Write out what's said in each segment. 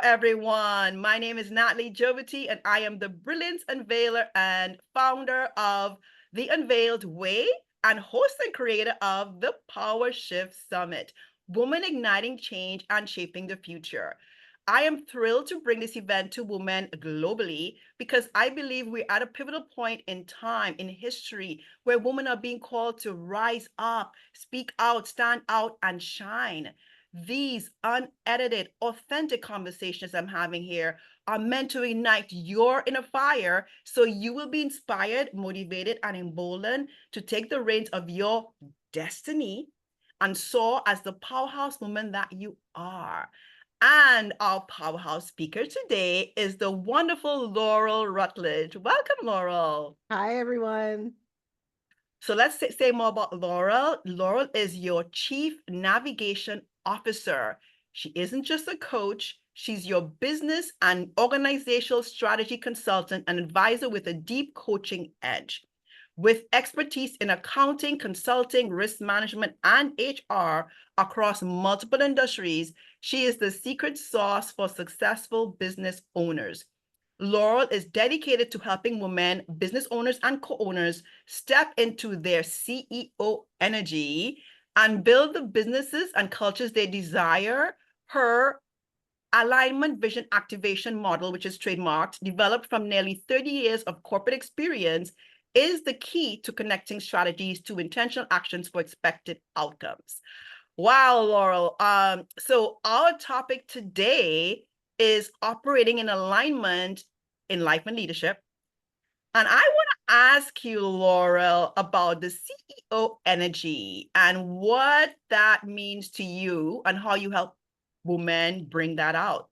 everyone. My name is Natalie Jovity, and I am the Brilliance Unveiler and founder of The Unveiled Way and host and creator of the Power Shift Summit, Women Igniting Change and Shaping the Future. I am thrilled to bring this event to women globally because I believe we're at a pivotal point in time in history where women are being called to rise up, speak out, stand out, and shine. These unedited, authentic conversations I'm having here are meant to ignite your inner fire so you will be inspired, motivated, and emboldened to take the reins of your destiny and soar as the powerhouse woman that you are. And our powerhouse speaker today is the wonderful Laurel Rutledge. Welcome, Laurel. Hi, everyone. So let's say more about Laurel. Laurel is your Chief Navigation Officer. She isn't just a coach, she's your business and organizational strategy consultant and advisor with a deep coaching edge. With expertise in accounting, consulting, risk management, and HR across multiple industries, she is the secret sauce for successful business owners. Laurel is dedicated to helping women, business owners, and co-owners step into their CEO energy and build the businesses and cultures they desire. Her alignment vision activation model, which is trademarked, developed from nearly 30 years of corporate experience, is the key to connecting strategies to intentional actions for expected outcomes. Wow, Laurel. So our topic today is operating in alignment in life and leadership. And I want to ask you, Laurel, about the CEO energy and what that means to you and how you help women bring that out.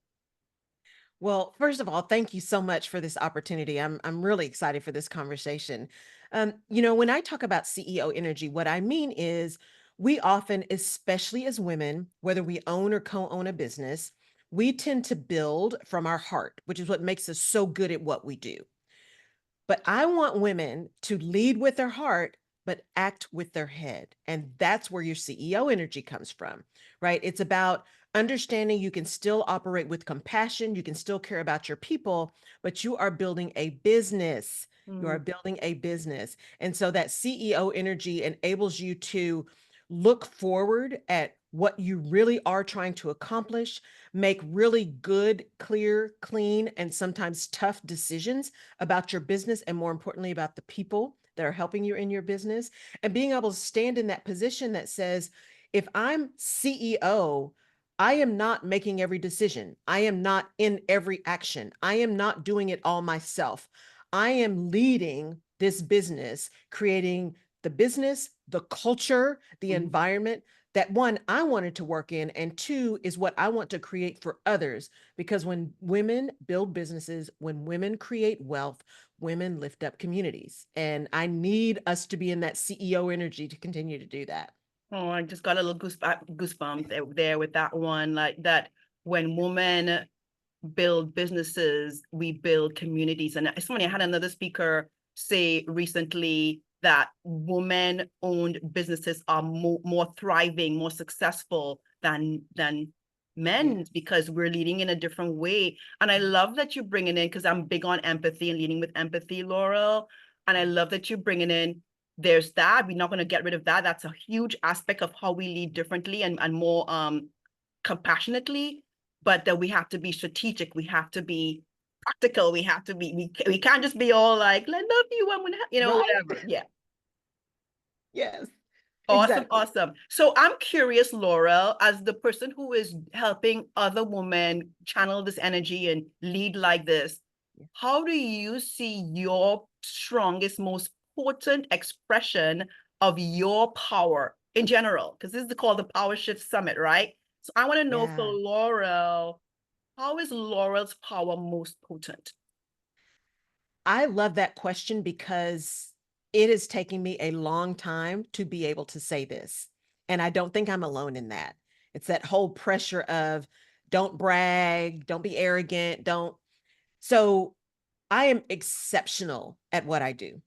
Well, first of all, thank you so much for this opportunity. I'm really excited for this conversation. When I talk about CEO energy, what I mean is we often, especially as women, whether we own or co-own a business, we tend to build from our heart, which is what makes us so good at what we do. But I want women to lead with their heart, but act with their head. And that's where your CEO energy comes from, right? It's about understanding you can still operate with compassion, you can still care about your people, but you are building a business. You are Mm. building a business. And so that CEO energy enables you to look forward at what you really are trying to accomplish, make really good, clear, clean, and sometimes tough decisions about your business, and more importantly, about the people that are helping you in your business, and being able to stand in that position that says, if I'm CEO, I am not making every decision. I am not in every action. I am not doing it all myself. I am leading this business, creating the business, the culture, the Mm. environment that one, I wanted to work in, and two, is what I want to create for others. Because when women build businesses, when women create wealth, women lift up communities. And I need us to be in that CEO energy to continue to do that. Oh, I just got a little goosebump there with that one. Like that, when women build businesses, we build communities. And it's funny, I had another speaker say recently that women-owned businesses are more thriving, more successful than Yeah. men's because we're leading in a different way. And I love that you're bringing in, because I'm big on empathy and leading with empathy, Laurel. And I love that you're bringing in, there's that. We're not going to get rid of that. That's a huge aspect of how we lead differently and more compassionately, but that we have to be strategic. We have to be practical. We have to be, we can't just be all like, I love you, I'm gonna, Right? whatever. Yeah. Yes, Awesome, exactly. awesome. So I'm curious, Laurel, as the person who is helping other women channel this energy and lead like this, Yeah. how do you see your strongest, most potent expression of your power in general? Because this is called the Power Shift Summit, right? So I want to know for Yeah. Laurel, how is Laurel's power most potent? I love that question because it is taking me a long time to be able to say this. And I don't think I'm alone in that. It's that whole pressure of don't brag, don't be arrogant, don't. So I am exceptional at what I do,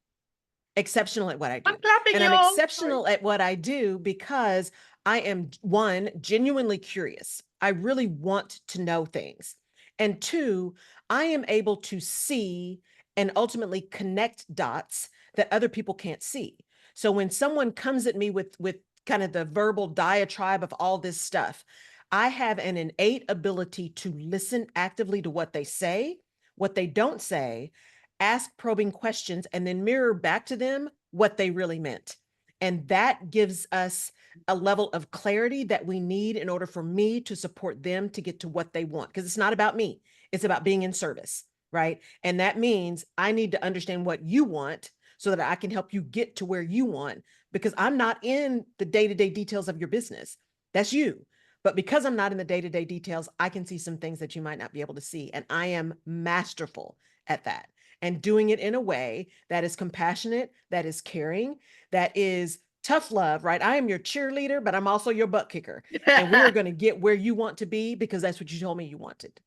exceptional at what I I'm do. clapping, And I'm y'all. Sorry. exceptional at what I do because I am, one, genuinely curious. I really want to know things. And two, I am able to see and ultimately connect dots that other people can't see. So when someone comes at me with kind of the verbal diatribe of all this stuff, I have an innate ability to listen actively to what they say, what they don't say, ask probing questions, and then mirror back to them what they really meant. And that gives us a level of clarity that we need in order for me to support them to get to what they want. Because it's not about me, it's about being in service, right? And that means I need to understand what you want so that I can help you get to where you want, because I'm not in the day to day details of your business. That's you. But because I'm not in the day to day details, I can see some things that you might not be able to see. And I am masterful at that, and doing it in a way that is compassionate, that is caring, that is tough love, right? I am your cheerleader, but I'm also your butt kicker. And we are going to get where you want to be because that's what you told me you wanted.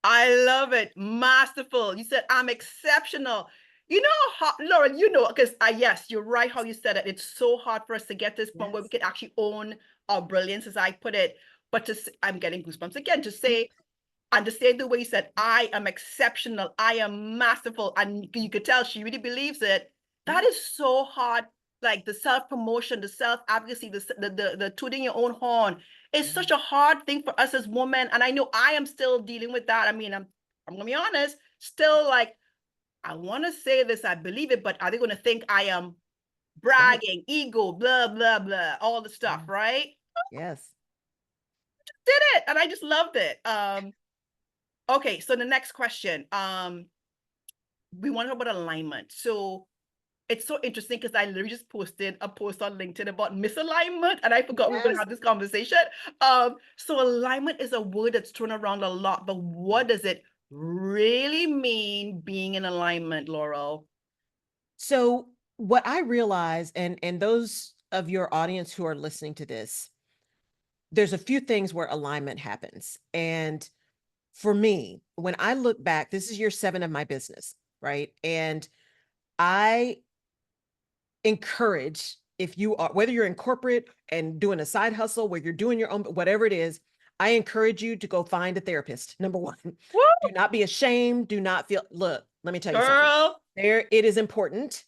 I love it. Masterful. You said I'm exceptional. You know how, Lauren, you know, because yes, you're right how you said it. It's so hard for us to get to this point where we Yes. can actually own our brilliance, as I put it. But I'm getting goosebumps again to say, understand the way you said, I am exceptional, I am masterful. And you could tell she really believes it. That Yeah. is so hard. Like the self-promotion, the self-advocacy, the tooting your own horn is Yeah. such a hard thing for us as women. And I know I am still dealing with that. I mean, I'm gonna be honest, still like, I want to say this, I believe it, but are they gonna think I am Right. bragging, ego, blah, blah, blah, all the stuff, Yes. right? Yes. Did it. And I just loved it. Okay, so the next question. We want to talk about alignment. So it's so interesting because I literally just posted a post on LinkedIn about misalignment, and I forgot we were going to Yes. have this conversation. So alignment is a word that's thrown around a lot, but what does it really mean being in alignment, Laurel? So what I realize, and those of your audience who are listening to this, there's a few things where alignment happens. And for me, when I look back, this is year 7 of my business, right? And I encourage, if you are, whether you're in corporate and doing a side hustle where you're doing your own, whatever it is, I encourage you to go find a therapist. Number one, Woo, do not be ashamed. Do not feel, look, let me tell you something. girl. There, it is important,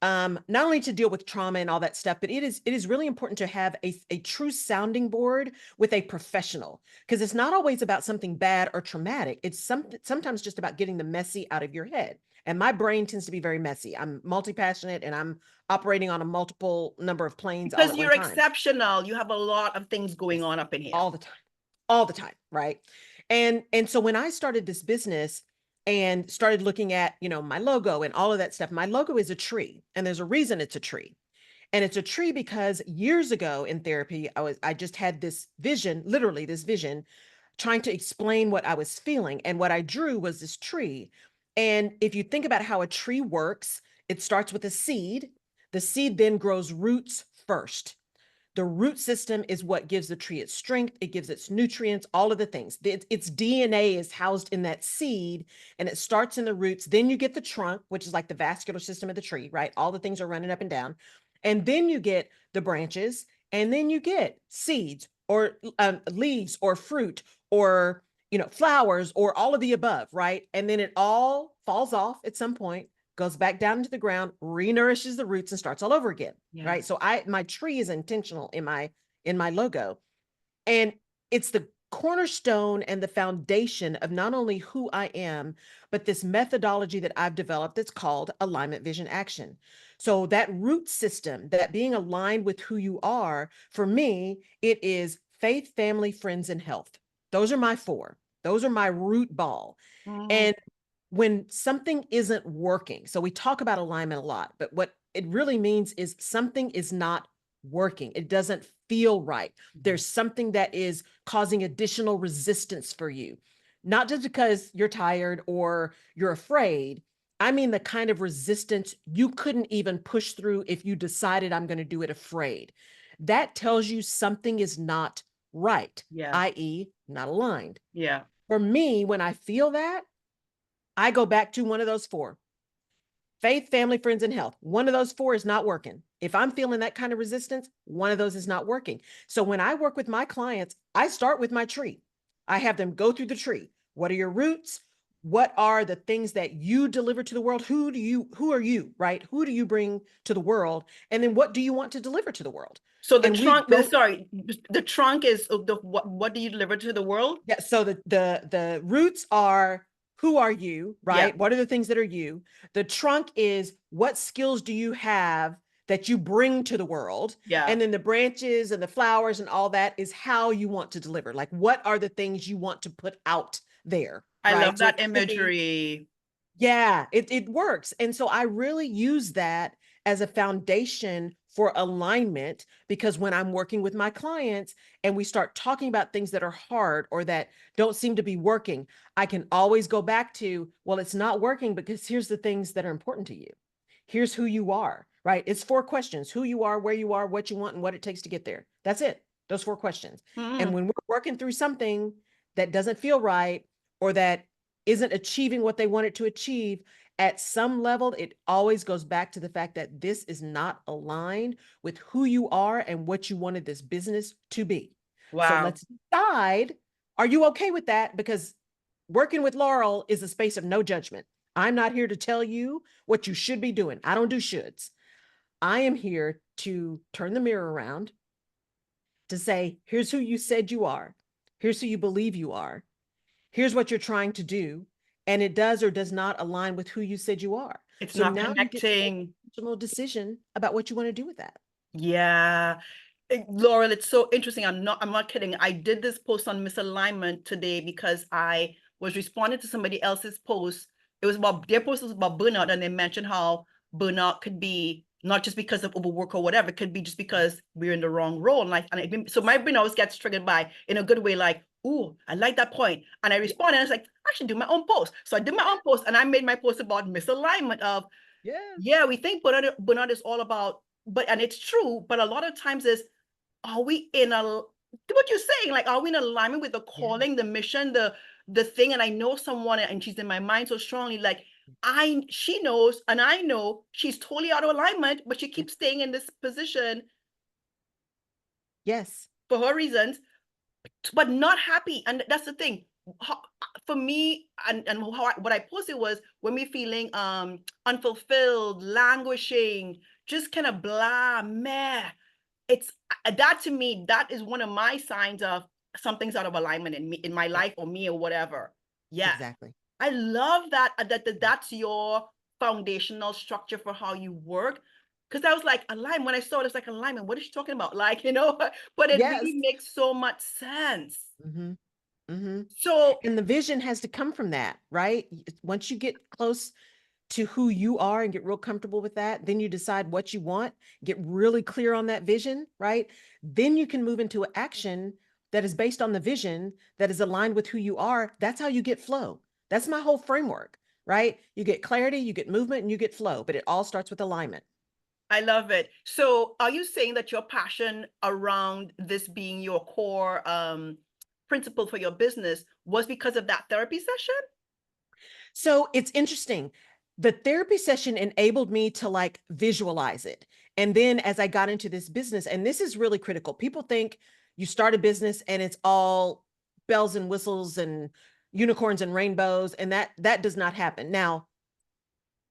not only to deal with trauma and all that stuff, but it is really important to have a true sounding board with a professional, because it's not always about something bad or traumatic. It's sometimes just about getting the messy out of your head. And my brain tends to be very messy. I'm multi-passionate and I'm operating on a multiple number of planes all Because at one you're time. exceptional. You have a lot of things going Yes. on up in here. All the time. All the time, right? And so when I started this business and started looking at, my logo and all of that stuff, my logo is a tree, and there's a reason it's a tree. And it's a tree because years ago in therapy, I just had this vision, literally this vision, trying to explain what I was feeling. And what I drew was this tree. And if you think about how a tree works, it starts with a seed. The seed then grows roots first. The root system is what gives the tree its strength. It gives its nutrients, all of the things. Its DNA is housed in that seed, and it starts in the roots. Then you get the trunk, which is like the vascular system of the tree, right? All the things are running up and down. And then you get the branches, and then you get seeds or leaves or fruit or flowers or all of the above, right? And then it all falls off at some point, goes back down into the ground, renourishes the roots, and starts all over again, Yeah. right? So my tree is intentional in my logo, and it's the cornerstone and the foundation of not only who I am, but this methodology that I've developed that's called alignment, vision, action. So that root system, that being aligned with who you are, for me, it is faith, family, friends, and health. Those are my 4. Those are my root ball. Mhm. And when something isn't working, so we talk about alignment a lot, but what it really means is something is not working. It doesn't feel right. There's something that is causing additional resistance for you, not just because you're tired or you're afraid. I mean, the kind of resistance you couldn't even push through if you decided I'm going to do it afraid. That tells you something is not right, Yeah. i.e., not aligned. Yeah. For me, when I feel that, I go back to one of those 4: faith, family, friends, and health. One of those 4 is not working. If I'm feeling that kind of resistance, one of those is not working. So when I work with my clients, I start with my tree. I have them go through the tree. What are your roots? What are the things that you deliver to the world? Who are you, right? Who do you bring to the world? And then what do you want to deliver to the world? So the And we trunk, don't. sorry, the trunk is the what do you deliver to the world? Yeah, so the roots are, who are you, Yeah, right? What are the things that are you? The trunk is, what skills do you have that you bring to the world? yeah. And then the branches and the flowers and all that is how you want to deliver. Like, what are the things you want to put out there, I right? love So that it could be, imagery. yeah, it works. And so I really use that as a foundation for alignment, because when I'm working with my clients and we start talking about things that are hard or that don't seem to be working, I can always go back to, well, it's not working because here's the things that are important to you. Here's who you are, right? It's 4 questions: who you are, where you are, what you want, and what it takes to get there. That's it. Those 4 questions. And Mm, when we're working through something that doesn't feel right or that isn't achieving what they want it to achieve, at some level, it always goes back to the fact that this is not aligned with who you are and what you wanted this business to be. So wow. let's decide, are you okay with that? Because working with Laurel is a space of no judgment. I'm not here to tell you what you should be doing. I don't do shoulds. I am here to turn the mirror around, to say, here's who you said you are. Here's who you believe you are. Here's what you're trying to do. And it does or does not align with who you said you are. It's So not now you get to make connecting. a personal decision about what you want to do with that. Yeah. Laurel, it's so interesting. I'm not kidding. I did this post on misalignment today because I was responding to somebody else's post. It was about their post was about burnout, and they mentioned how burnout could be not just because of overwork or whatever, it could be just because we're in the wrong role. And like, so my brain always gets triggered by in a good way, like, "Ooh, I like that point." And I Yeah. responded, and I was like, I should do my own post. So I did my own post, and I made my post about misalignment of, Yes. yeah, we think burnout is all about, but and it's true, but a lot of times is, are we in a what you're saying, like, are we in alignment with the Yes. calling, the mission, the thing? And I know someone, and she's in my mind so strongly, like, I she knows and I know she's totally out of alignment, but she Yeah. keeps staying in this position Yes. for her reasons, but not happy. And that's the thing. For me, and what I posted was, when we feeling unfulfilled, languishing, just kind of blah, meh, it's that to me, that is one of my signs of something's out of alignment in me, in my Yep. life, or me, or whatever. Yes. Exactly. I love that, that's your foundational structure for how you work. Because I was like, align. When I saw it, it's like, alignment. What is she talking about? Like, but it Yes. really makes so much sense. Mm-hmm. Mm-hmm. So And the vision has to come from that, right? Once you get close to who you are and get real comfortable with that, then you decide what you want, get really clear on that vision, right? Then you can move into action that is based on the vision, that is aligned with who you are. That's how you get flow. That's my whole framework, right? You get clarity, you get movement, and you get flow, but it all starts with alignment. I love it. So are you saying that your passion around this being your core principle for your business was because of that therapy session? So it's interesting. The therapy session enabled me to like visualize it. And then as I got into this business, and this is really critical, people think you start a business and it's all bells and whistles and unicorns and rainbows, and that does not happen. Now,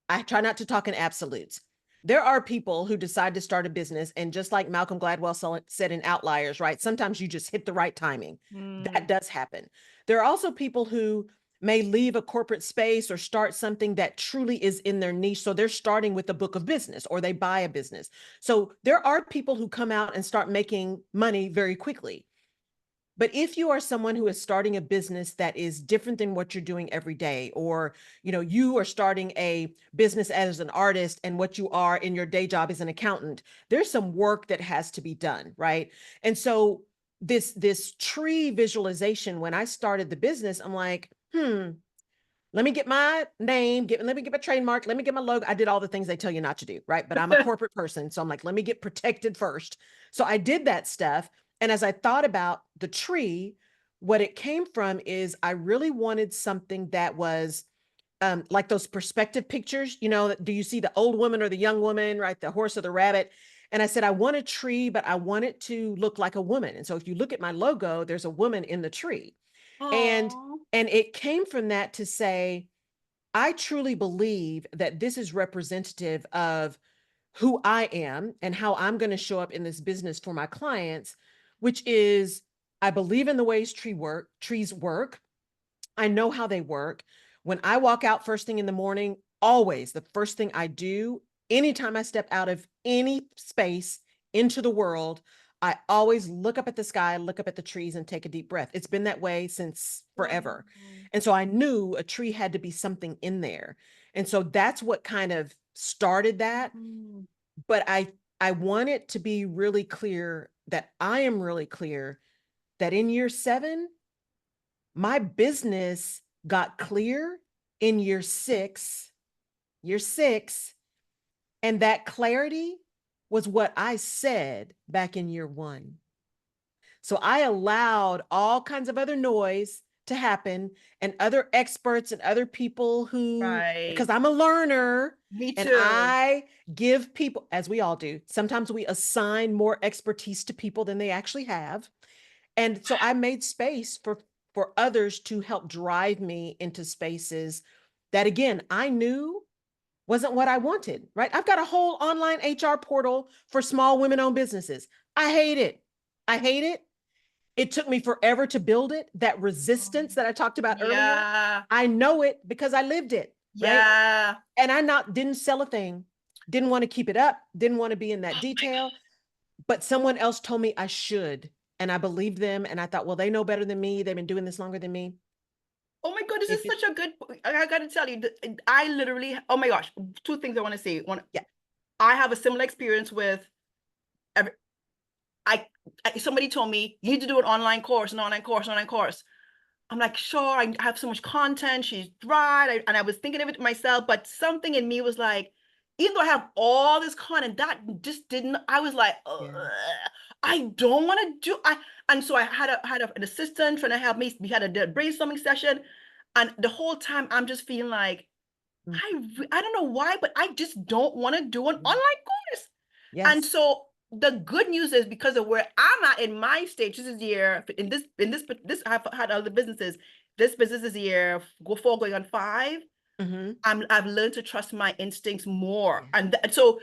I try not to talk in absolutes. There are people who decide to start a business, and just like Malcolm Gladwell said in Outliers, right? Sometimes you just hit the right timing. Mm, That does happen. There are also people who may leave a corporate space or start something that truly is in their niche. So they're starting with a book of business or they buy a business. So there are people who come out and start making money very quickly. But if you are someone who is starting a business that is different than what you're doing every day, or you are starting a business as an artist and what you are in your day job is an accountant, there's some work that has to be done, right? And so this tree visualization, when I started the business, I'm like, let me get my name, let me get my trademark, let me get my logo. I did all the things they tell you not to do, right? But I'm a corporate person. So I'm like, let me get protected first. So I did that stuff. And as I thought about the tree, what it came from is I really wanted something that was like those perspective pictures. Do you see the old woman or the young woman, right? The horse or the rabbit? And I said, I want a tree, but I want it to look like a woman. And so if you look at my logo, there's a woman in the tree. And Oh, and it came from that to say, I truly believe that this is representative of who I am and how I'm going to show up in this business for my clients, which is I believe in the ways trees work. I know how they work. When I walk out first thing in the morning, always the first thing I do, anytime I step out of any space into the world, I always look up at the sky, look up at the trees, and take a deep breath. It's been that way since forever. wow. And so I knew a tree had to be something in there. And so that's what kind of started that. Mm, But I want it to be really clear that I am really clear that in year 7, my business got clear in year 6, and that clarity was what I said back in year 1. So I allowed all kinds of other noise to happen and other experts and other people who, right. because I'm a learner Me and too. I give people, as we all do, sometimes we assign more expertise to people than they actually have. And so I made space for others to help drive me into spaces that again I knew wasn't what I wanted, right? I've got a whole online HR portal for small women-owned businesses. I hate it. I hate it. It took me forever to build it. That resistance that I talked about earlier, Yeah. I know it because I lived it, right? Yeah. And I not didn't sell a thing, didn't want to keep it up, didn't want to be in that Oh my detail, but someone else told me I should. And I believed them. And I thought, well, they know better than me. They've been doing this longer than me. Oh my God, this If is it, such a good. I gotta tell you, I literally. Oh my gosh, two things I want to say. One, yeah, I have a similar experience with. every- somebody told me you need to do an online course, an online course, an online course. I'm like, sure, I have so much content. She's right. And I was thinking of it myself, but something in me was like, even though I have all this content, that just didn't, I was like, "Ugh, yeah, I don't want to do I and so I had an assistant trying to help me. We had a brainstorming session. And the whole time I'm just feeling like, mm, I don't know why, but I just don't want to do an yeah, online course. And yes, so the good news is because of where I'm at in my stage, this is year in this I've had other businesses. This business is year go 4 going on 5. mm-hmm, I've learned to trust my instincts more. yeah, And so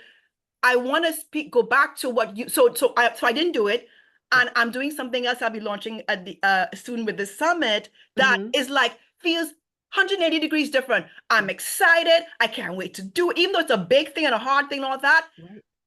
I want to go back to what you so I didn't do it. yeah, And I'm doing something else I'll be launching at the soon with the summit that mm-hmm, is like feels 180 degrees different. I'm yeah, excited. I can't wait to do it, even though it's a big thing and a hard thing and all that.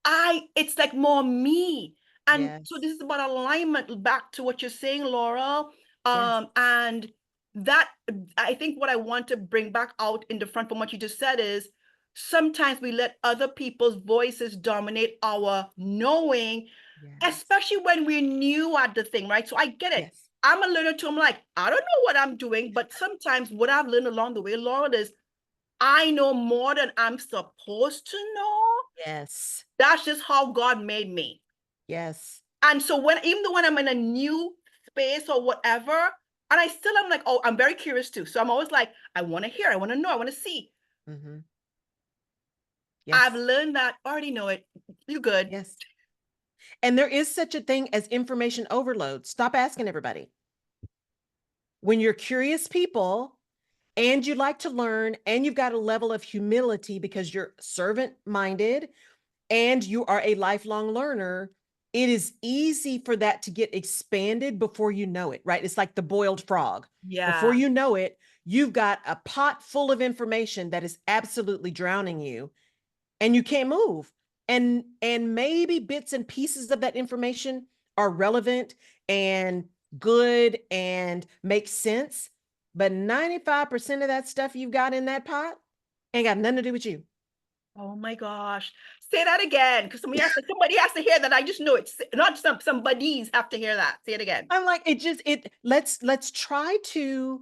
right, It's like more me. And so yes, this is about alignment back to what you're saying, Laurel. yes, And that I think what I want to bring back out in the front from what you just said is sometimes we let other people's voices dominate our knowing, yes, especially when we're new at the thing, right? So I get it. yes, I'm a learner too. I'm like, I don't know what I'm doing, but sometimes what I've learned along the way, Laurel, is I know more than I'm supposed to know. yes, That's just how God made me. yes, And so even though when I'm in a new space or whatever, and I still am like, oh, I'm very curious too. So I'm always like, I want to hear, I want to know, I want to see. mm-hmm, I've yes, learned that, already know it. You good. yes. And there is such a thing as information overload. Stop asking everybody. When you're curious people and you like to learn and you've got a level of humility because you're servant minded and you are a lifelong learner, it is easy for that to get expanded before you know it, right? It's like the boiled frog. Before Yeah. you know it, you've got a pot full of information that is absolutely drowning you and you can't move. And maybe bits and pieces of that information are relevant and good and make sense, but 95% of that stuff you've got in that pot ain't got nothing to do with you. Oh my gosh. Say that again. Because somebody has to hear that. I just know it. Not somebody's have to hear that. Say it again. I'm like, let's try to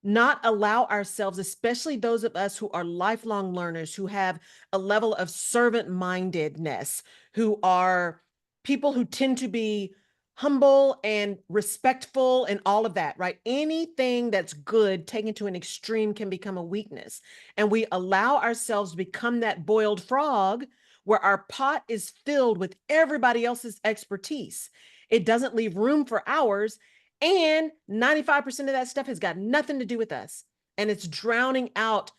not allow ourselves, especially those of us who are lifelong learners, who have a level of servant mindedness, who are people who tend to be humble and respectful and all of that, right? Anything that's good taken to an extreme can become a weakness. And we allow ourselves to become that boiled frog where our pot is filled with everybody else's expertise. It doesn't leave room for ours. And 95% of that stuff has got nothing to do with us. And it's drowning out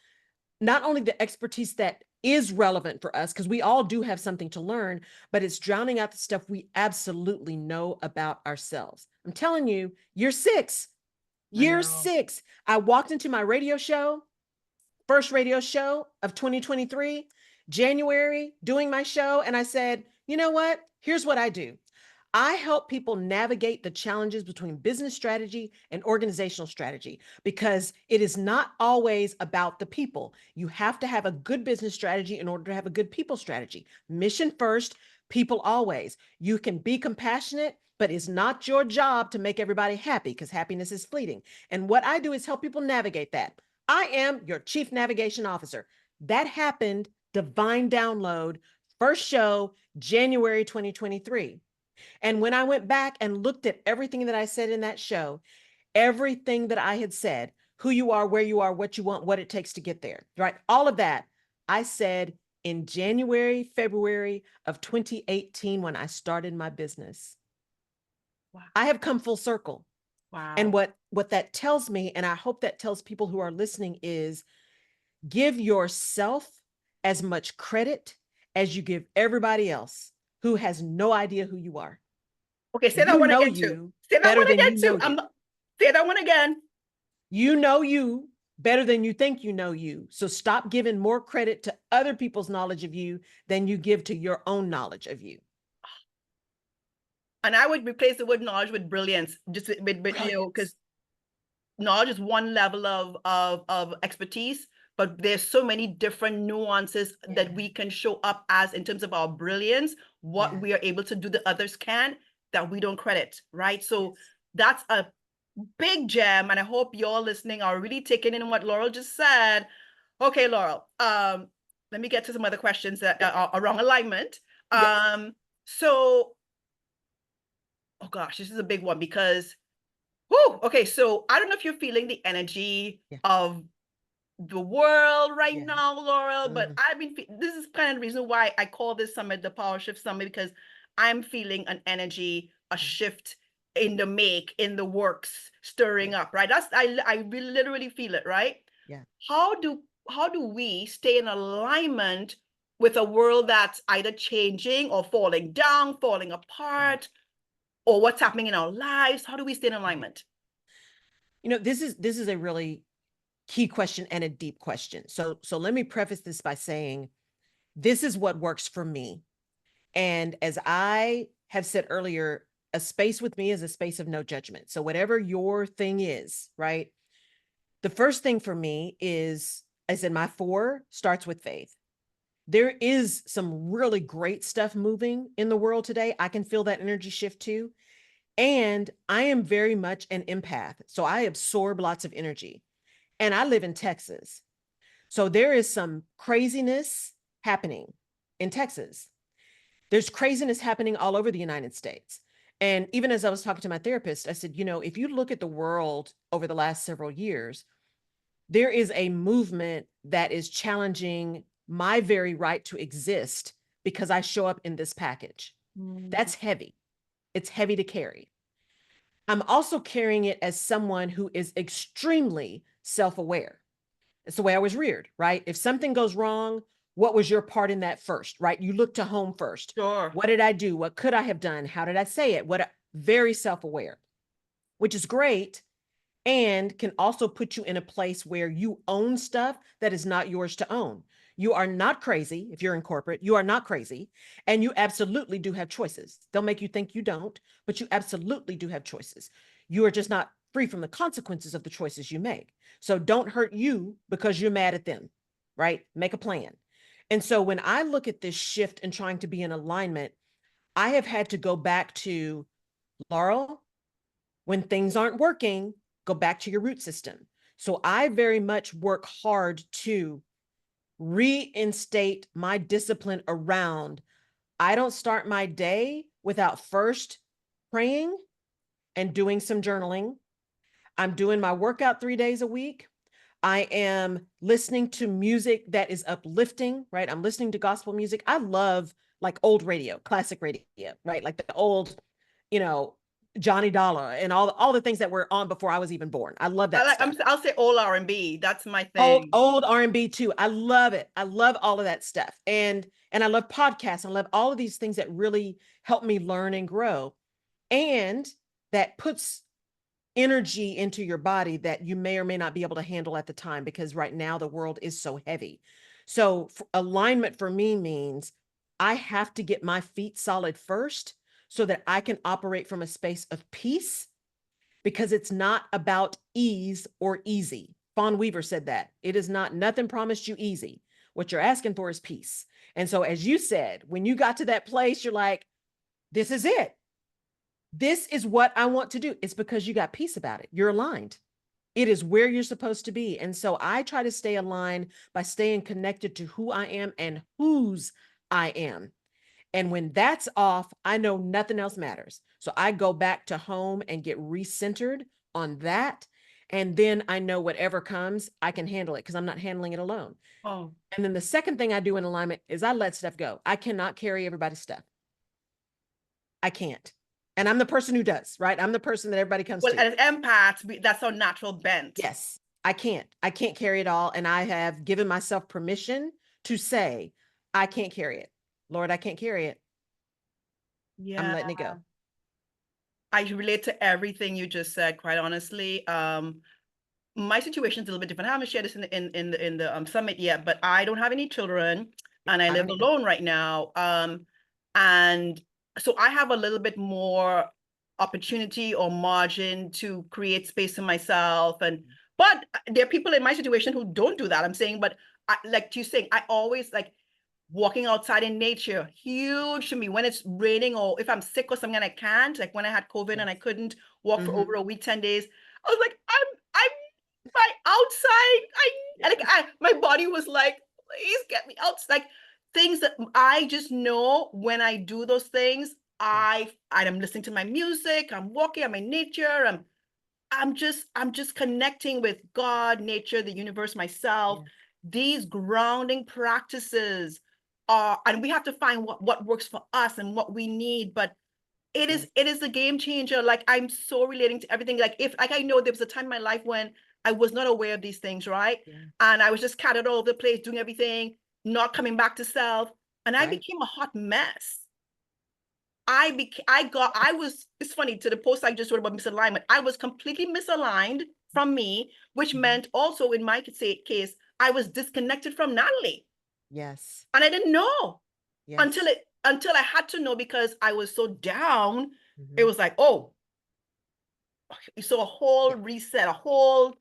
not only the expertise that is relevant for us, because we all do have something to learn, but it's drowning out the stuff we absolutely know about ourselves. I'm telling you, year six, I year know. six, I walked into my radio show, first radio show of 2023, January, doing my show, and I said, you know what? Here's what I do. I help people navigate the challenges between business strategy and organizational strategy because it is not always about the people. You have to have a good business strategy in order to have a good people strategy. Mission first, people always. You can be compassionate, but it's not your job to make everybody happy because happiness is fleeting. And what I do is help people navigate that. I am your chief navigation officer. That happened, divine download, first show, January 2023. And when I went back and looked at everything that I said in that show, everything that I had said, who you are, where you are, what you want, what it takes to get there, right? All of that I said in January, February of 2018 when I started my business. Wow. I have come full circle. And Wow. what that tells me, and I hope that tells people who are listening, is give yourself as much credit as you give everybody else who has no idea who you are. Okay, say that You one know again too. you Say that better one than again you know too. you. Say that one again. You know you better than you think you know you. So stop giving more credit to other people's knowledge of you than you give to your own knowledge of you. And I would replace the word knowledge with brilliance, just with because Brilliance. knowledge is one level of expertise, but there's so many different nuances Yeah. that we can show up as in terms of our brilliance, what Yeah. we are able to do that others can that we don't credit, right? So Yes. that's a big gem, and I hope you're listening are really taking in what Laurel just said. Okay, Laurel, let me get to some other questions that are around alignment. Yes. So, oh gosh, this is a big one because whoo, okay, so I don't know if you're feeling the energy Yeah. of the world right Yeah. now, Laurel, but Mhm. I've been, this is kind of the reason why I call this summit the Power Shift Summit, because I'm feeling an energy, a Yeah. shift in the make, in the works, stirring Yeah. up, right? I really literally feel it, right? Yeah. How do how do we stay in alignment with a world that's either changing or falling down, falling Yeah. apart, or what's happening in our lives? How do we stay in Yeah. alignment? This is a really key question and a deep question. So let me preface this by saying this is what works for me. And as I have said earlier, a space with me is a space of no judgment. So whatever your thing is, right? The first thing for me is, I said, my four starts with faith. There is some really great stuff moving in the world today. I can feel that energy shift too. And I am very much an empath. So I absorb lots of energy. And I live in Texas. So there is some craziness happening in Texas. There's craziness happening all over the United States. And even as I was talking to my therapist, I said, if you look at the world over the last several years, there is a movement that is challenging my very right to exist because I show up in this package. Mm. That's heavy. It's heavy to carry. I'm also carrying it as someone who is extremely self aware. It's the way I was reared, right? If something goes wrong, what was your part in that first, right? You look to home first. Sure. What did I do? What could I have done? How did I say it? Very self aware, which is great and can also put you in a place where you own stuff that is not yours to own. You are not crazy if you're in corporate. You are not crazy. And you absolutely do have choices. They'll make you think you don't, but you absolutely do have choices. You are just not free from the consequences of the choices you make. So don't hurt you because you're mad at them, right? Make a plan. And so when I look at this shift and trying to be in alignment, I have had to go back to Laurel, when things aren't working, go back to your root system. So I very much work hard to reinstate my discipline around I don't start my day without first praying and doing some journaling. I'm doing my workout 3 days a week. I am listening to music that is uplifting, right? I'm listening to gospel music. I love like old radio, classic radio, right? Like the old, you know, Johnny Dollar and all the things that were on before I was even born. I love that stuff. I'll say old R&B. That's my Old thing. old R&B too. I love it. I love all of that stuff. And I love podcasts. I love all of these things that really help me learn and grow. And that puts energy into your body that you may or may not be able to handle at the time, because right now the world is so heavy. So alignment for me means I have to get my feet solid first so that I can operate from a space of peace, because it's not about ease or easy. Fawn Weaver said that. It is not, nothing promised you easy. What you're asking for is peace. And so, as you said, when you got to that place, you're like, this is it. This is what I want to do. It's because you got peace about it. You're aligned. It is where you're supposed to be. And so I try to stay aligned by staying connected to who I am and whose I am. And when that's off, I know nothing else matters. So I go back to home and get recentered on that. And then I know whatever comes, I can handle it because I'm not handling it alone. Oh, And then the second thing I do in alignment is I let stuff go. I cannot carry everybody's stuff. I can't. And I'm the person who does, right? I'm the person that everybody comes well, to. as empaths, that's our natural bent. Yes, I can't. I can't carry it all. And I have given myself permission to say, I can't carry it. Lord, I can't carry it. I'm Yeah, letting it go. I relate to everything you just said, quite honestly. My situation is a little bit different. I haven't shared this in the summit yet, but I don't have any children and I I live don't either. alone right now. And so I have a little bit more opportunity or margin to create space for myself. And but there are people in my situation who don't do that. I'm saying, but like you saying, I always like walking outside in nature, huge to me. When it's raining or if I'm sick or something and I can't, like when I had COVID and Yes. I couldn't walk for over Mm-hmm. a week, 10 days, I was like, I'm my outside. My body was like, please get me out. Like things that I just know when I do those things, Yes. I'm listening to my music, I'm walking, I'm in nature, I'm just connecting with God, nature, the universe, myself. Yes. These grounding practices are, and we have to find what works for us and what we need. But it is Yes. it is a game changer. Like I'm so relating to everything. Like if like I know there was a time in my life when I was not aware of these things, right? Yeah. And I was just scattered all over the place, doing everything, not coming back to self, and I Right. became a hot mess. I was, it's funny, to the post I just wrote about misalignment. I was completely misaligned from me, which Mhm. meant also in my case, I was disconnected from Natalie. Yes. And I didn't know Yes. until I had to know because I was so down. It Hmm. was like, oh, so a whole Yeah. reset, a whole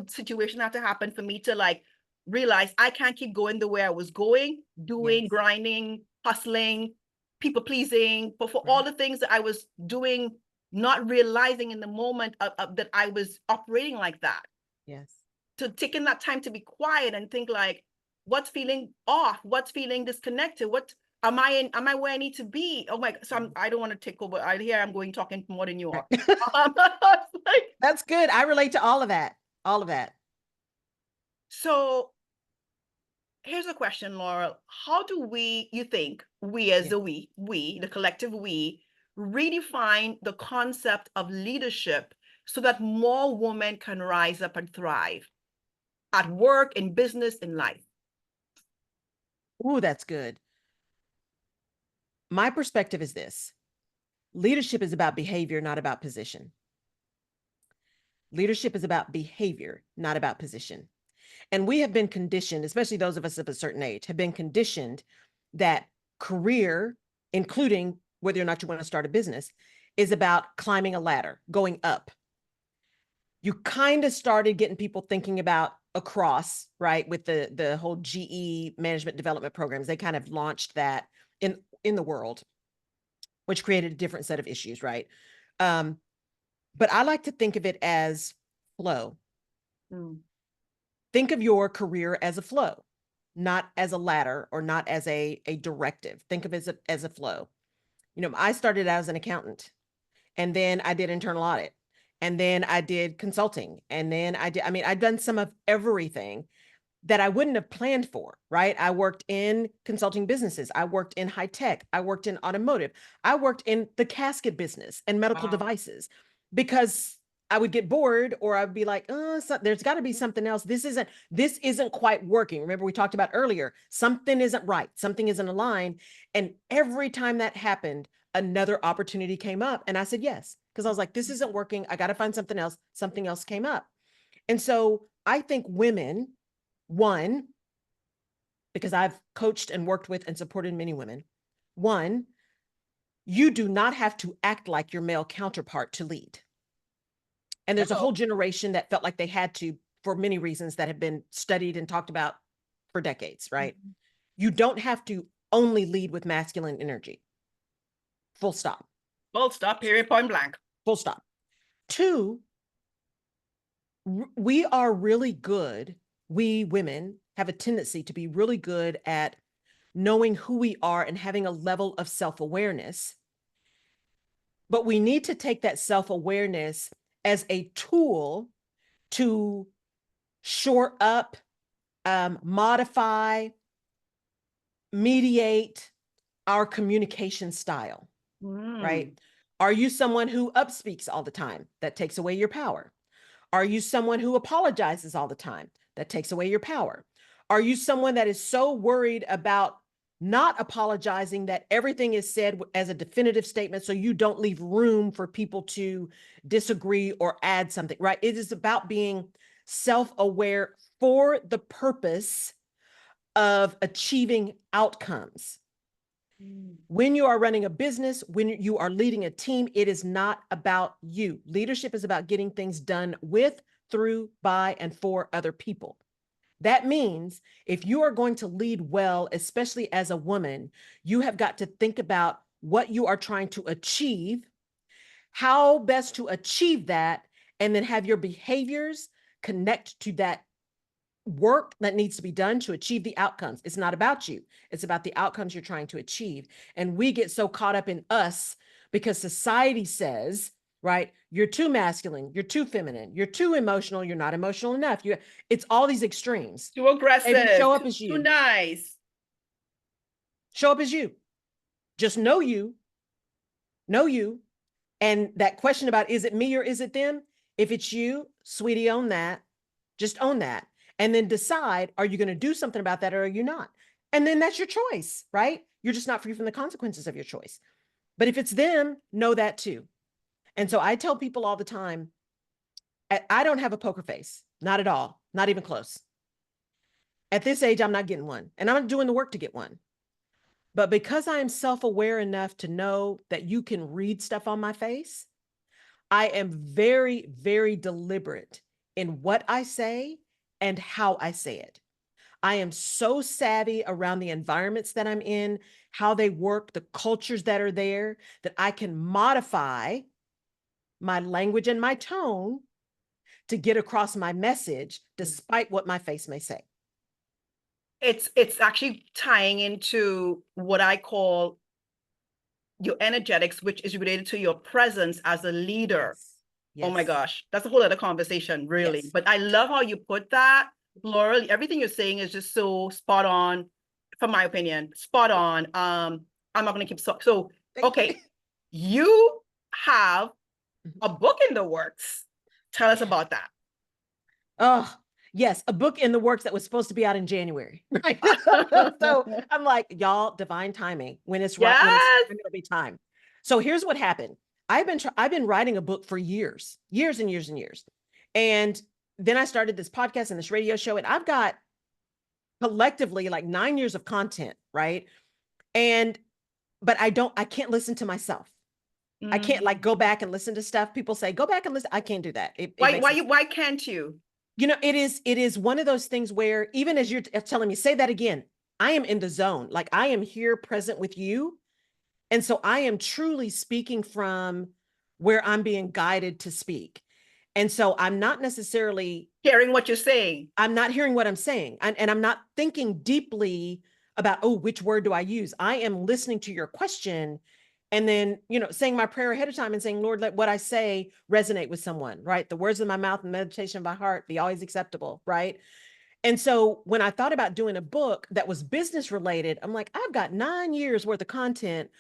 situation had to happen for me to like realize I can't keep going the way I was going, doing, Yes. grinding, hustling, people pleasing, but for all Right. the things that I was doing, not realizing in the moment that I was operating like that. Yes. To taking that time to be quiet and think like, what's feeling off? What's feeling disconnected? What am I where I need to be? Oh my, so Mhm. I don't want to take over. I hear I'm going talking more than you Right. are. Like, That's good. I relate to all of that. All of that. so here's a question, Laurel. How do you think we as Yeah. a the collective we, redefine the concept of leadership so that more women can rise up and thrive at work, in business, in life? Ooh, that's good. My perspective is this: leadership is about behavior, not about position. Leadership is about behavior, not about position. And we have been conditioned, especially those of us of a certain age, have been conditioned that career, including whether or not you want to start a business, is about climbing a ladder, going up. You kind of started getting people thinking about across, right, with the whole GE management development programs. They kind of launched that in the world, which created a different set of issues, right? Um, but I like to think of it as flow. Mm. Think of your career as a flow, not as a ladder or not as a directive. Think of it as a flow. You know, I started out as an accountant, and then I did internal audit, and then I did consulting, and then I did, I mean, I've done some of everything. that I wouldn't have planned for, right? I worked in consulting businesses. I worked in high tech. I worked in automotive. I worked in the casket business and medical Wow. devices because I would get bored or I'd be like, so there's got to be something else. This isn't quite working. Remember we talked about earlier, something isn't right. Something isn't aligned. And every time that happened, another opportunity came up and I said yes because I was like, this isn't working. I got to find something else. Something else came up. And so I think women, one, because I've coached and worked with and supported many women, one, you do not have to act like your male counterpart to lead. And there's a Uh-oh. whole generation that felt like they had to for many reasons that have been studied and talked about for decades, right? Mhm. You don't have to only lead with masculine energy. Full stop. Full stop, period, point blank. Full stop. Two, we are really good. We women have a tendency to be really good at knowing who we are and having a level of self-awareness. But we need to take that self-awareness as a tool to shore up, modify, mediate our communication style, Mm. right? Are you someone who upspeaks all the time? That takes away your power. Are you someone who apologizes all the time? That takes away your power. Are you someone that is so worried about not apologizing that everything is said as a definitive statement so you don't leave room for people to disagree or add something, right? It is about being self-aware for the purpose of achieving outcomes. Mm. When you are running a business, when you are leading a team, it is not about you. Leadership is about getting things done with, through, by, and for other people. That means if you are going to lead well, especially as a woman, you have got to think about what you are trying to achieve, how best to achieve that, and then have your behaviors connect to that work that needs to be done to achieve the outcomes. It's not about you. It's about the outcomes you're trying to achieve. And we get so caught up in us because society says, right, you're too masculine, you're too feminine, you're too emotional, you're not emotional enough. It's all these extremes. Too Baby, aggressive, show up too, as too you. nice. Show up as you. Just know you. Know you. And that question about is it me or is it them? If it's you, sweetie, own that. Just own that. And then decide, are you going to do something about that or are you not? And then that's your choice, right? You're just not free from the consequences of your choice. But if it's them, know that too. And so I tell people all the time, I don't have a poker face, not at all, not even close. At this age, I'm not getting one, and I'm not doing the work to get one. But because I am self aware enough to know that you can read stuff on my face, I am very, very deliberate in what I say and how I say it. I am so savvy around the environments that I'm in, how they work, the cultures that are there, that I can modify my language and my tone to get across my message, despite what my face may say. It's actually tying into what I call your energetics, which is related to your presence as a leader. Yes. Oh my Yes. gosh, that's a whole other conversation, really. Yes. But I love how you put that, Laurel. Everything you're saying is just so spot on, from my opinion, spot on. I'm not gonna keep so Thank you. okay. You have a book in the works. Tell us about that. Oh, yes, a book in the works that was supposed to be out in January. Right. So I'm like, y'all, divine timing. When it's right, when it's Yes. time, it'll be time. So here's what happened. I've been writing a book for years, years and years and years. And then I started this podcast and this radio show, and I've got collectively like 9 years of content, right? And but I can't listen to myself. I can't like go Mm. back and listen to stuff. People say, go back and listen. I can't do that. It makes me Why can't you? it is one of those things where even as you're telling me, say that again, I am in the zone. Like I am here present with you. And so I am truly speaking from where I'm being guided to speak. And so I'm not necessarily, Hearing what you're saying. I'm not hearing what I'm saying. And I'm not thinking deeply about, oh, which word do I use? I am listening to your question and then, saying my prayer ahead of time and saying, Lord, let what I say resonate with someone, right? The words of my mouth and meditation of my heart be always acceptable, right? And so when I thought about doing a book that was business related, I'm like, I've got 9 years worth of content.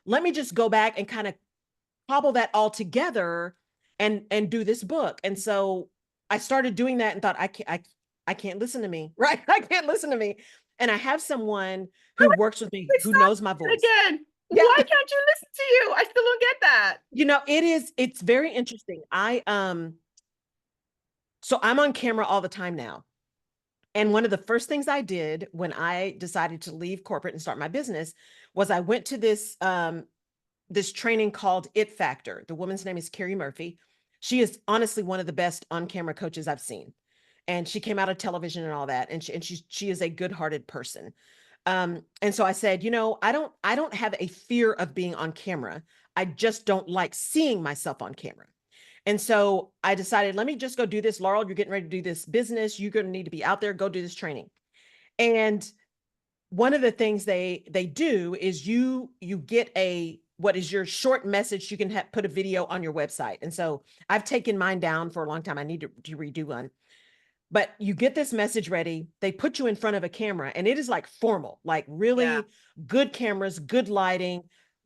Let me just go back and kind of cobble that all together and do this book. And so I started doing that and thought, I can't listen to me, right? I can't listen to me. And I have someone who works with me Wait, who stop knows my it voice. again. Yeah. Why can't you listen to you? I still don't get that. It's very interesting. So I'm on camera all the time now. And one of the first things I did when I decided to leave corporate and start my business was I went to this training called It Factor. The woman's name is Carrie Murphy. She is honestly one of the best on-camera coaches I've seen. And she came out of television and all that. And she is a good-hearted person. And so I said, I don't have a fear of being on camera. I just don't like seeing myself on camera. And so I decided, let me just go do this. Laurel, you're getting ready to do this business. You're going to need to be out there, go do this training. And one of the things they do is you get a what is your short message. You can put a video on your website. And so I've taken mine down for a long time. I need to redo one. But you get this message ready. They put you in front of a camera, and it is like formal, like Yeah. really good cameras, good lighting,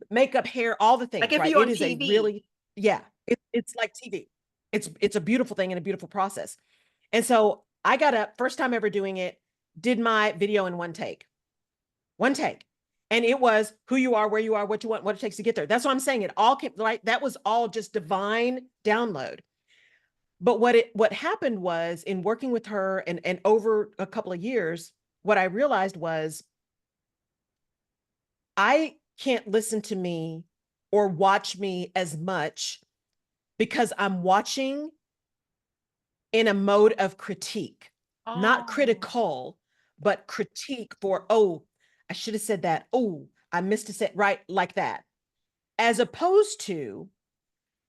makeup, hair, all the Like things, if right? you're It on is a TV. really, yeah, it's like TV. It's a beautiful thing and a beautiful process. And so I got up, first time ever doing it, did my video in one take. And it was who you are, where you are, what you want, what it takes to get there. That's what I'm saying. It all came, right? That was all just divine download. But what happened was in working with her and over a couple of years, what I realized was I can't listen to me or watch me as much because I'm watching in a mode of critique, not Oh, critical, but critique for, oh, I should have said that. Oh, I missed a set, right? Like that. As opposed to,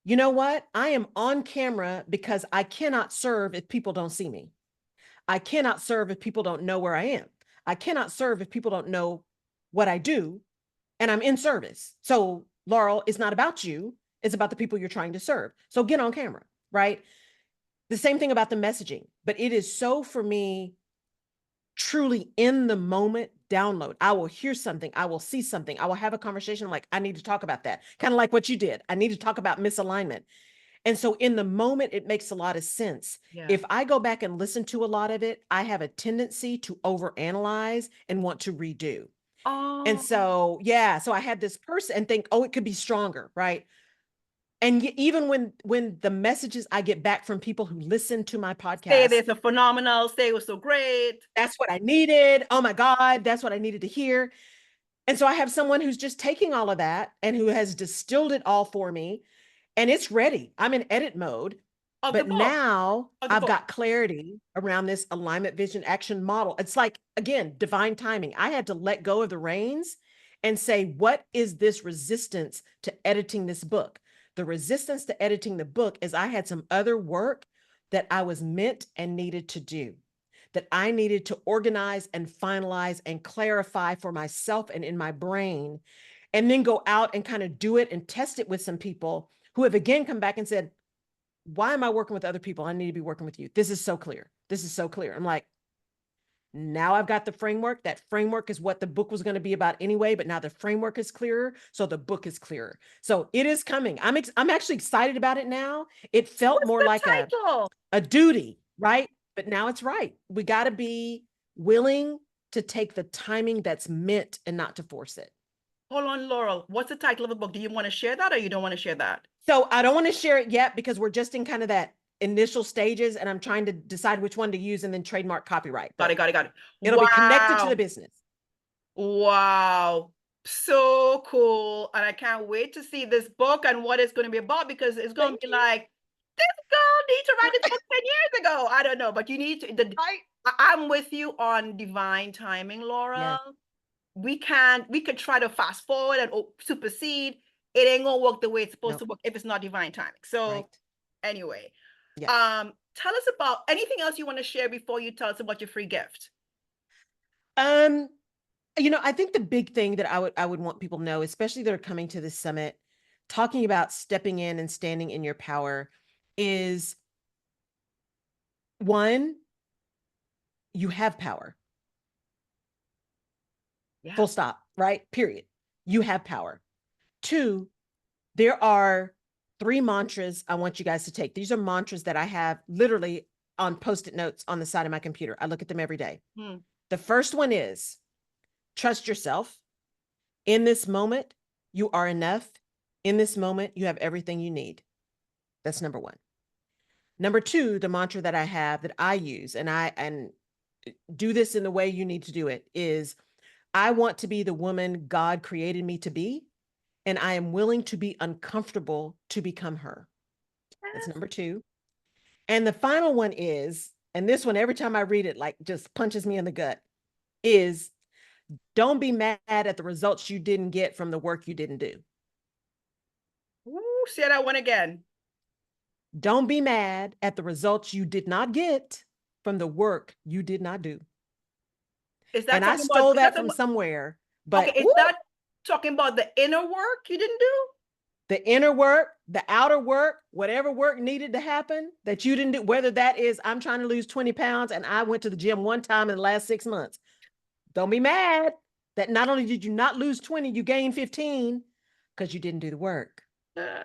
you know what? I am on camera because I cannot serve if people don't see me. I cannot serve if people don't know where I am. I cannot serve if people don't know what I do, and I'm in service. So, Laurel, it's not about you, it's about the people you're trying to serve. So get on camera, right? The same thing about the messaging, but it is so for me truly in the moment download. I will hear something, I will see something, I will have a conversation like, I need to talk about that. Kind of like what you did. I need to talk about misalignment. And so in the moment, it makes a lot of sense. yeah. If I go back and listen to a lot of it, I have a tendency to overanalyze and want to redo. And Oh, so, yeah, so I had this person and think, oh, it could be stronger, right? And even when the messages I get back from people who listen to my say podcast, this a phenomenal, say it was so great. that's what I needed. Oh my God, that's what I needed to hear. And so I have someone who's just taking all of that and who has distilled it all for me, and it's ready. I'm in edit mode. Of the But book. now Of the I've book. got clarity around this alignment, vision, action model. It's like, again, divine timing. I had to let go of the reins and say, what is this resistance to editing this book? The resistance to editing the book is I had some other work that I was meant and needed to do, that I needed to organize and finalize and clarify for myself and in my brain, and then go out and kind of do it and test it with some people who have again come back and said, why am I working with other people? I need to be working with you. This is so clear. This is so clear. I'm like, now I've got the framework. That framework is what the book was going to be about anyway, but now the framework is clearer, so the book is clearer. So it is coming. I'm actually excited about it now. It felt What's more the like title? a duty, right? But now it's right. We got to be willing to take the timing that's meant and not to force it. Hold on, Laurel. What's the title of the book? Do you want to share that or you don't want to share that? So I don't want to share it yet because we're just in kind of that initial stages and I'm trying to decide which one to use and then trademark copyright, Got it, but got it, got it. it'll be connected to the Wow. business. Wow. So cool. And I can't wait to see this book and what it's going to be about because it's going to Thank be you. like, this girl needs to write this book 10 years ago. I don't know, but you need to. Right? I'm with you on divine timing, Laura. Yes. We could try to fast forward and supersede. It ain't gonna work the way it's supposed No. to work if it's not divine timing. So Right. anyway, Yeah. tell us about anything else you want to share before you tell us about your free gift. Um, I think the big thing that I would want people to know, especially that are coming to this summit, talking about stepping in and standing in your power is one, you have power. Yeah. Full stop, right? Period. You have power. Two, there are 3 mantras I want you guys to take. These are mantras that I have literally on post-it notes on the side of my computer. I look at them every day. Hmm. The first one is trust yourself. In this moment, you are enough. In this moment, you have everything you need. That's number one. Number two, the mantra that I have that I use, and do this in the way you need to do it, is I want to be the woman God created me to be, and I am willing to be uncomfortable to become her. That's number two. And the final one is, and this one, every time I read it, like just punches me in the gut, is don't be mad at the results you didn't get from the work you didn't do. Ooh, say that one again. Don't be mad at the results you did not get from the work you did not do. Is that And I talking about, stole is that that talking from about, somewhere, okay, but is woo, that talking about the inner work you didn't do? the inner work, the outer work, whatever work needed to happen that you didn't do, whether that is I'm trying to lose 20 pounds and I went to the gym one time in the last 6 months. Don't be mad that not only did you not lose 20, you gained 15 because you didn't do the work. Uh,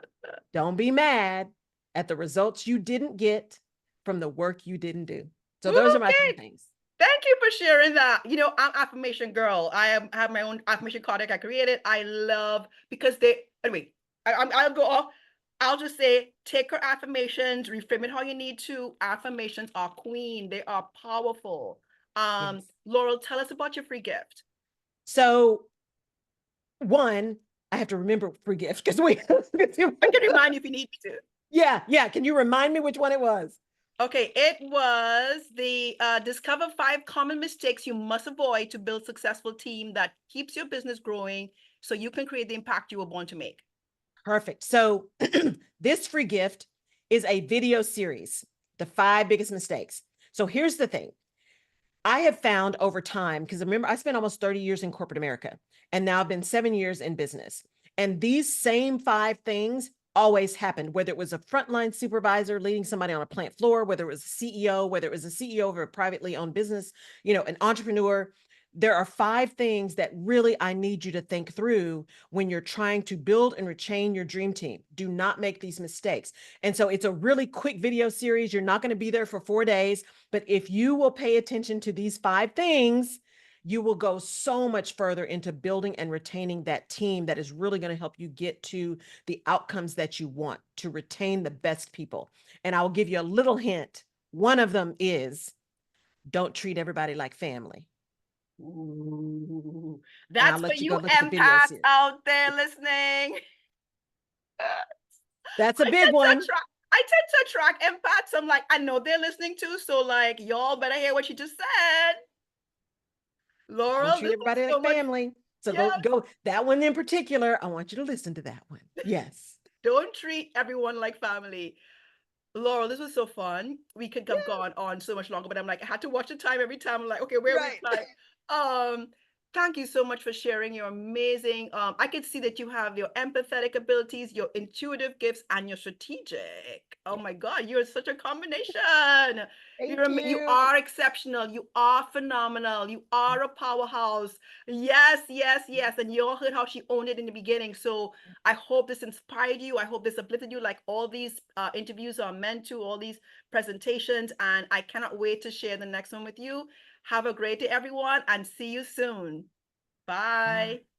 Don't be mad at the results you didn't get from the work you didn't do. So those are my three okay. things. Thank you for sharing that. You know, I'm affirmation girl. have my own affirmation card that I created. I love because they anyway. I'll go off. I'll just say take her affirmations, reframe it how you need to. Affirmations are queen. They are powerful. Yes. Laurel, tell us about your free gift. So one, I have to remember free gift because we I can remind you if you need me to. yeah. Can you remind me which one it was? Okay, it was the discover 5 common mistakes you must avoid to build successful team that keeps your business growing so you can create the impact you were born to make. Perfect. So this free gift is a video series, the 5 biggest mistakes. So here's the thing. I have found over time, because remember, I spent almost 30 years in corporate America, and now I've been 7 years in business. And these same 5 things always happened, whether it was a frontline supervisor leading somebody on a plant floor, whether it was a CEO, whether it was a CEO of a privately owned business, an entrepreneur. There are 5 things that really I need you to think through when you're trying to build and retain your dream team. Do not make these mistakes. And so it's a really quick video series. You're not going to be there for 4 days. But if you will pay attention to these 5 things, you will go so much further into building and retaining that team that is really going to help you get to the outcomes that you want to retain the best people. And I'll give you a little hint. One of them is don't treat everybody like family. Ooh, And I'll that's for let you you go look at the video empaths series. out there listening. That's a I big tend to one. attract I tend to attract empaths. I'm like, I know they're listening too, so like y'all better hear what she just said. Don't Laurel, treat this was everybody so like much. family. So Yeah, go that one in particular. I want you to listen to that one. Yes. don't treat everyone like family. Laurel, this was so fun. We could have Yeah, gone on so much longer, but I'm like, I had to watch the time every time. I'm like, okay, where are we right. time? Um, Thank you so much for sharing your amazing. I could see that you have your empathetic abilities, your intuitive gifts, and your strategic. Oh Yeah. my God, you're such a combination. Thank You you. are exceptional. You are phenomenal. You are a powerhouse. Yes, yes, yes. And you all heard how she owned it in the beginning. So I hope this inspired you. I hope this uplifted you like all these interviews are meant to, all these presentations. And I cannot wait to share the next one with you. Have a great day, everyone, and see you soon. Bye. Bye.